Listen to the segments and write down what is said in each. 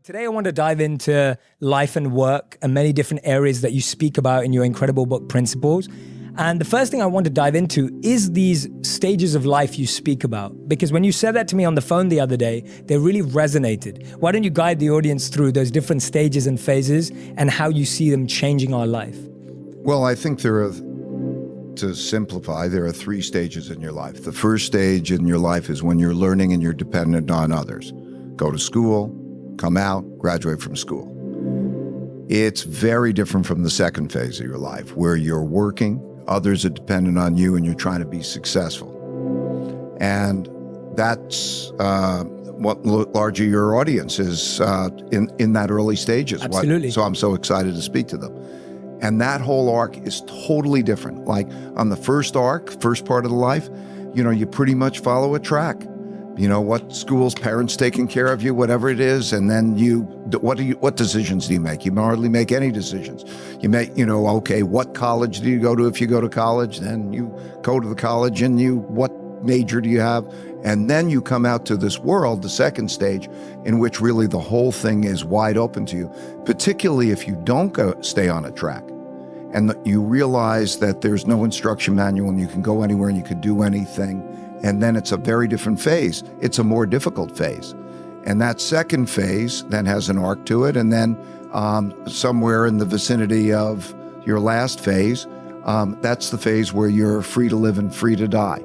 Today, I want to dive into life and work and many different areas that you speak about in your incredible book, Principles. And the first thing I want to dive into is these stages of life you speak about. Because when you said that to me on the phone the other day, they really resonated. Why don't you guide the audience through those different stages and phases and how you see them changing our life? Well, I think to simplify, there are three stages in your life. The first stage in your life is when you're learning and you're dependent on others. Go to school, come out, graduate from school. It's very different from the second phase of your life, where you're working, others are dependent on you, and you're trying to be successful. And that's what largely your audience is in that early stages. Absolutely. So I'm so excited to speak to them. And that whole arc is totally different. Like on the first arc, first part of the life, you pretty much follow a track. What schools, parents taking care of you, whatever it is, and then what decisions do you make? You hardly make any decisions. You make, okay, what college do you go to if you go to college? Then you go to the college and what major do you have? And then you come out to this world, the second stage, in which really the whole thing is wide open to you, particularly if you don't stay on a track. And you realize that there's no instruction manual and you can go anywhere and you can do anything. And then it's a very different phase. It's a more difficult phase. And that second phase then has an arc to it. And then somewhere in the vicinity of your last phase, that's the phase where you're free to live and free to die.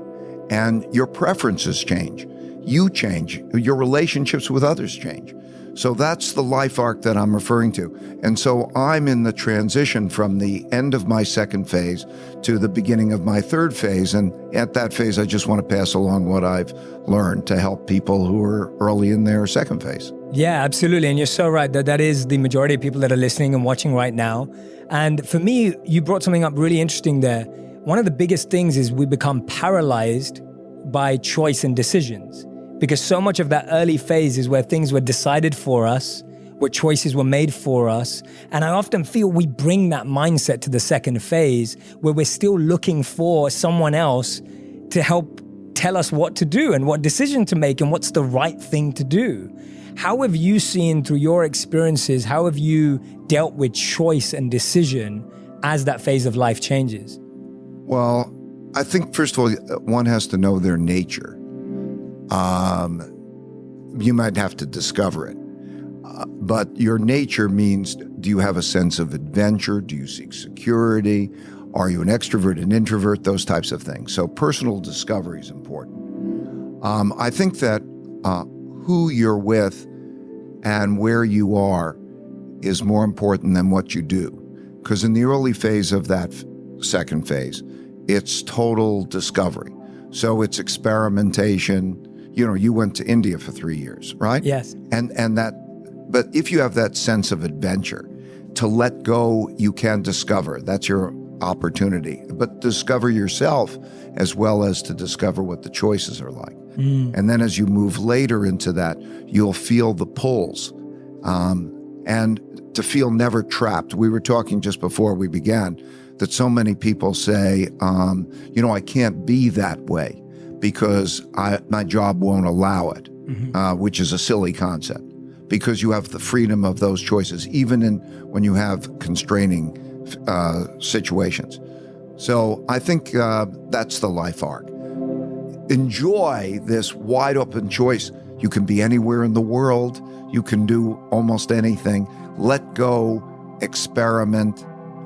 And your preferences change. You change. Your relationships with others change. So that's the life arc that I'm referring to. And so I'm in the transition from the end of my second phase to the beginning of my third phase. And at that phase, I just want to pass along what I've learned to help people who are early in their second phase. Yeah, absolutely. And you're so right that is the majority of people that are listening and watching right now. And for me, you brought something up really interesting there. One of the biggest things is we become paralyzed by choice and decisions. Because so much of that early phase is where things were decided for us, where choices were made for us. And I often feel we bring that mindset to the second phase, where we're still looking for someone else to help tell us what to do and what decision to make and what's the right thing to do. How have you seen through your experiences, how have you dealt with choice and decision as that phase of life changes? Well, I think, first of all, one has to know their nature. You might have to discover it. But your nature means, do you have a sense of adventure? Do you seek security? Are you an extrovert, an introvert? Those types of things. So personal discovery is important. I think that who you're with and where you are is more important than what you do. Because in the early phase of that second phase, it's total discovery. So it's experimentation. You went to India for 3 years, right? Yes. But if you have that sense of adventure, to let go, you can discover. That's your opportunity. But discover yourself as well as to discover what the choices are like. And then as you move later into that, you'll feel the pulls and to feel never trapped. We were talking just before we began that so many people say, I can't be that way because my job won't allow it, which is a silly concept, because you have the freedom of those choices, even when you have constraining situations. So I think that's the life arc. Enjoy this wide open choice. You can be anywhere in the world. You can do almost anything. Let go, experiment,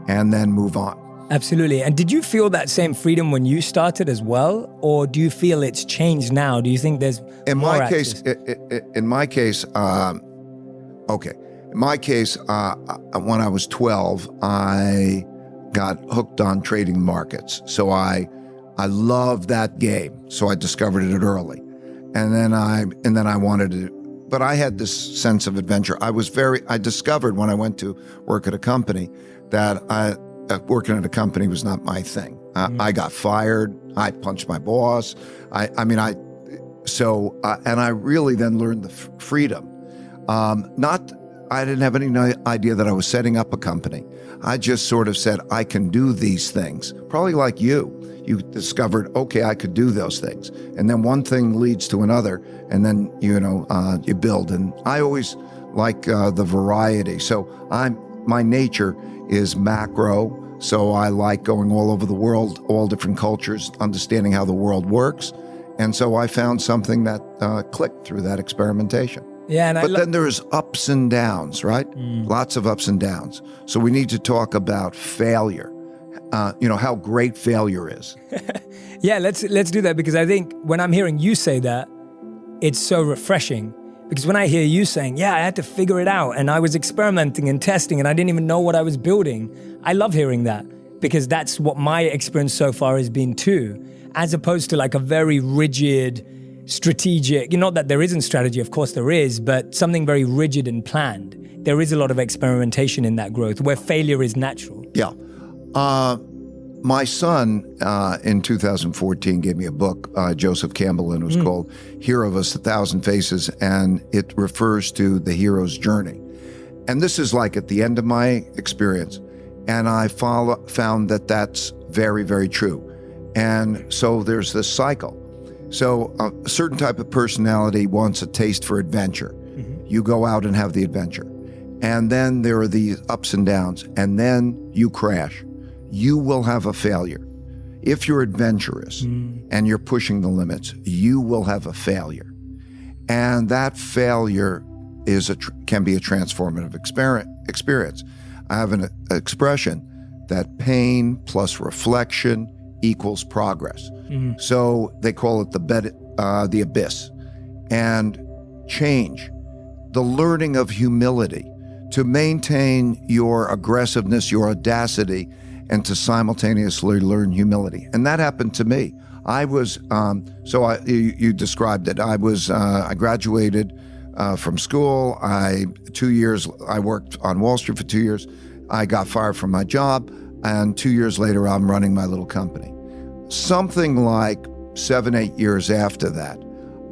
and then move on. Absolutely. And did you feel that same freedom when you started as well? Or do you feel it's changed now? Do you think there's more access? In my case, when I was 12, I got hooked on trading markets. So I loved that game. So I discovered it early. And then I wanted to, but I had this sense of adventure. I discovered when I went to work at a company that working at a company was not my thing. I got fired. I punched my boss. And I really then learned the freedom. I didn't have any idea that I was setting up a company. I just sort of said, I can do these things. Probably like you discovered, okay, I could do those things. And then one thing leads to another, and then, you build. And I always like the variety. So my nature is macro. So I like going all over the world, all different cultures, understanding how the world works. And so I found something that clicked through that experimentation. Yeah, and but then there's ups and downs, right? Lots of ups and downs. So we need to talk about failure. How great failure is. Yeah, let's do that, because I think when I'm hearing you say that, it's so refreshing. Because when I hear you saying, yeah, I had to figure it out and I was experimenting and testing and I didn't even know what I was building, I love hearing that, because that's what my experience so far has been too, as opposed to like a very rigid, strategic, not that there isn't strategy, of course there is, but something very rigid and planned. There is a lot of experimentation in that growth where failure is natural. Yeah. My son in 2014 gave me a book, Joseph Campbell, and it was called Hero of a Thousand Faces, and it refers to the hero's journey. And this is like at the end of my experience, and I found that that's very, very true. And so there's this cycle. So a certain type of personality wants a taste for adventure. You go out and have the adventure. And then there are these ups and downs, and then you crash. You will have a failure. If you're adventurous and you're pushing the limits, you will have a failure. And that failure can be a transformative experience. I have an expression that pain plus reflection equals progress. So they call it the abyss. And change, the learning of humility, to maintain your aggressiveness, your audacity, and to simultaneously learn humility. And that happened to me. I was, you described it. I graduated from school. 2 years, I worked on Wall Street for 2 years. I got fired from my job. And 2 years later, I'm running my little company. Something like 7, 8 years after that,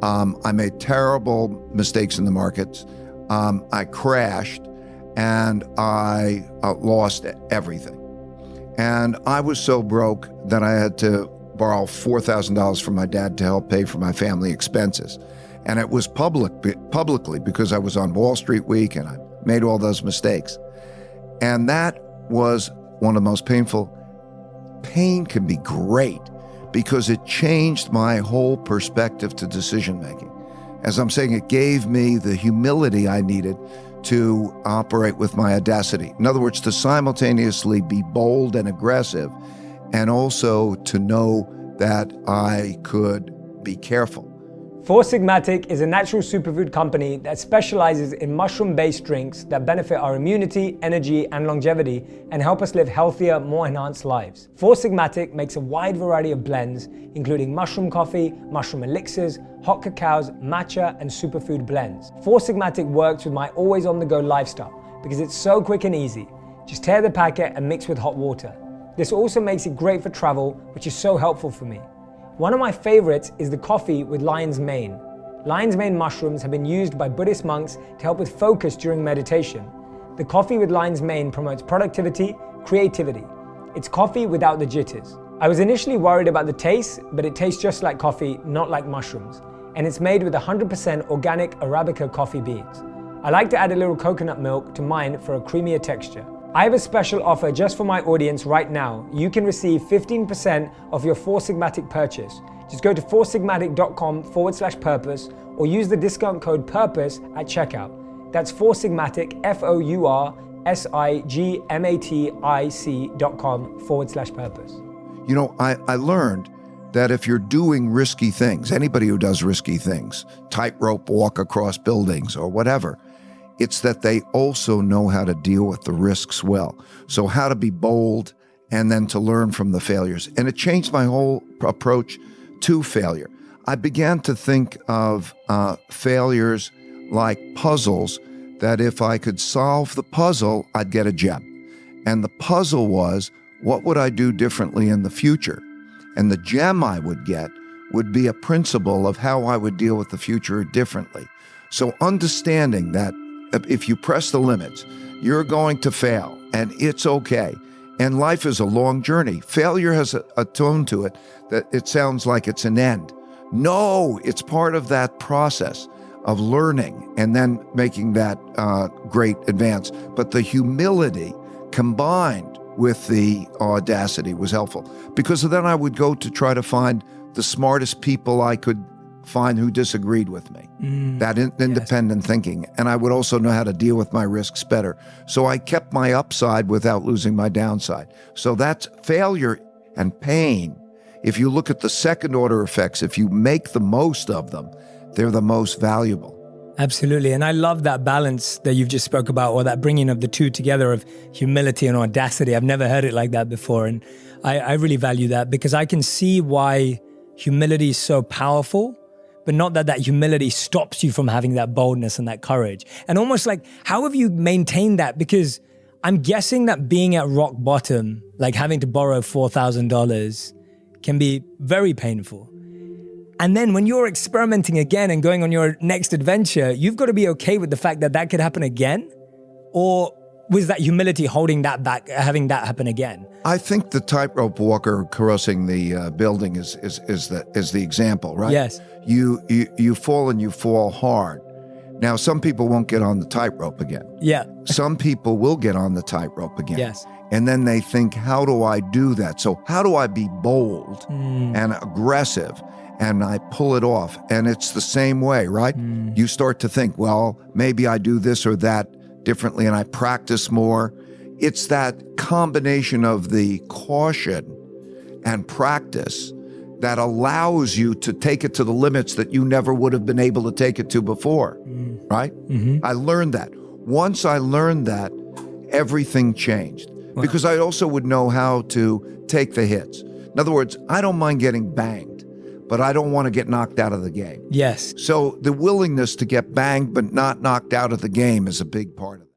I made terrible mistakes in the markets. I crashed and I lost everything. And I was so broke that I had to borrow $4,000 from my dad to help pay for my family expenses. And it was publicly because I was on Wall Street Week and I made all those mistakes. And that was one of the most painful. Pain can be great because it changed my whole perspective to decision making. As I'm saying, it gave me the humility I needed to operate with my audacity. In other words, to simultaneously be bold and aggressive, and also to know that I could be careful. Four Sigmatic is a natural superfood company that specializes in mushroom-based drinks that benefit our immunity, energy, and longevity, and help us live healthier, more enhanced lives. Four Sigmatic makes a wide variety of blends, including mushroom coffee, mushroom elixirs, hot cacaos, matcha, and superfood blends. Four Sigmatic works with my always-on-the-go lifestyle because it's so quick and easy. Just tear the packet and mix with hot water. This also makes it great for travel, which is so helpful for me. One of my favorites is the coffee with lion's mane. Lion's mane mushrooms have been used by Buddhist monks to help with focus during meditation. The coffee with lion's mane promotes productivity, creativity. It's coffee without the jitters. I was initially worried about the taste, but it tastes just like coffee, not like mushrooms. And it's made with 100% organic Arabica coffee beans. I like to add a little coconut milk to mine for a creamier texture. I have a special offer just for my audience right now. You can receive 15% of your Four Sigmatic purchase. Just go to foursigmatic.com/purpose or use the discount code PURPOSE at checkout. That's Four Sigmatic, foursigmatic.com/purpose. You know, I learned that if you're doing risky things, anybody who does risky things, tightrope walk across buildings or whatever, it's that they also know how to deal with the risks well. So how to be bold and then to learn from the failures. And it changed my whole approach to failure. I began to think of failures like puzzles, that if I could solve the puzzle, I'd get a gem. And the puzzle was, what would I do differently in the future? And the gem I would get would be a principle of how I would deal with the future differently. So understanding that if you press the limits, you're going to fail, and it's okay. And life is a long journey. Failure has a tone to it that it sounds like it's an end. No, it's part of that process of learning and then making that great advance. But the humility combined with the audacity was helpful, because then I would go to try to find the smartest people I could find who disagreed with me. That independent thinking. And I would also know how to deal with my risks better. So I kept my upside without losing my downside. So that's failure and pain. If you look at the second order effects, if you make the most of them, they're the most valuable. Absolutely. And I love that balance that you've just spoke about, or that bringing of the two together of humility and audacity. I've never heard it like that before. And I really value that, because I can see why humility is so powerful, but not that humility stops you from having that boldness and that courage. And almost like, how have you maintained that? Because I'm guessing that being at rock bottom, like having to borrow $4,000, can be very painful. And then when you're experimenting again and going on your next adventure, you've got to be okay with the fact that that could happen again? Or was that humility holding that back, having that happen again? I think the tightrope walker crossing the building is the example, right? Yes. You fall and you fall hard. Now, some people won't get on the tightrope again. Yeah. Some people will get on the tightrope again. Yes. And then they think, how do I do that? So how do I be bold and aggressive? And I pull it off. And it's the same way, right? You start to think, well, maybe I do this or that differently, and I practice more. It's that combination of the caution and practice that allows you to take it to the limits that you never would have been able to take it to before, right? I learned that. Once I learned that, everything changed. Wow. Because I also would know how to take the hits. In other words, I don't mind getting banged, but I don't want to get knocked out of the game. Yes. So the willingness to get banged but not knocked out of the game is a big part of it.